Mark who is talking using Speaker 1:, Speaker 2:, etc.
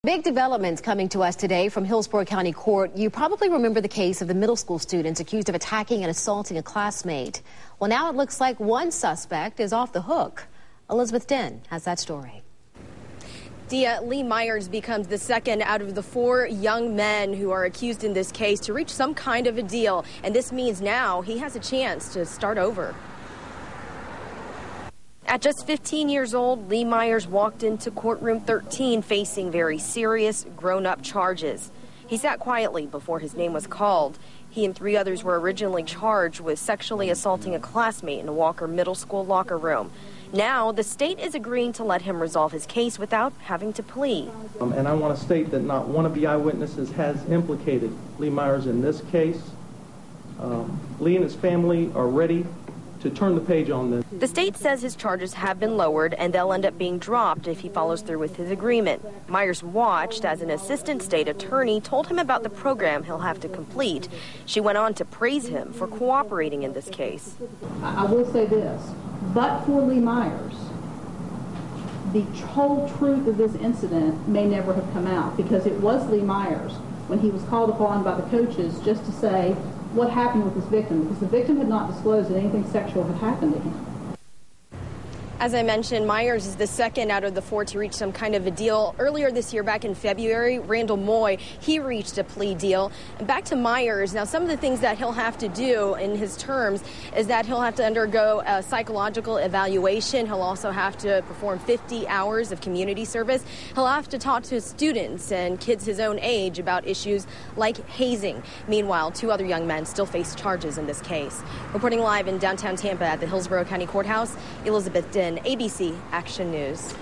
Speaker 1: Big developments coming to us today from Hillsborough County Court. You probably remember the case of the middle school students accused of attacking and assaulting a classmate. Well, now it looks like one suspect is off the hook. Elizabeth Den has that story.
Speaker 2: Dia, Lee Myers becomes the second out of the 4 young men who are accused in this case to reach some kind of a deal. And this means now he has a chance to start over. At just 15 years old, Lee Myers walked into courtroom 13 facing very serious, grown-up charges. He sat quietly before his name was called. He and 3 others were originally charged with sexually assaulting a classmate in a Walker Middle School locker room. Now, the state is agreeing to let him resolve his case without having to plea.
Speaker 3: And I want to state that not one of the eyewitnesses has implicated Lee Myers in this case. Lee and his family are ready to turn the page on this.
Speaker 2: The state says his charges have been lowered and they'll end up being dropped if he follows through with his agreement. Myers watched as an assistant state attorney told him about the program he'll have to complete. She went on to praise him for cooperating in this case.
Speaker 4: I will say this, but for Lee Myers, the whole truth of this incident may never have come out, because it was Lee Myers, when he was called upon by the coaches just to say what happened with his victim, because the victim had not disclosed that anything sexual had happened to him.
Speaker 2: As I mentioned, Myers is the second out of the 4 to reach some kind of a deal. Earlier this year, back in February, Randall Moy, he reached a plea deal. And back to Myers, now some of the things that he'll have to do in his terms is that he'll have to undergo a psychological evaluation. He'll also have to perform 50 hours of community service. He'll have to talk to students and kids his own age about issues like hazing. Meanwhile, 2 other young men still face charges in this case. Reporting live in downtown Tampa at the Hillsborough County Courthouse, Elizabeth Den, ABC Action News.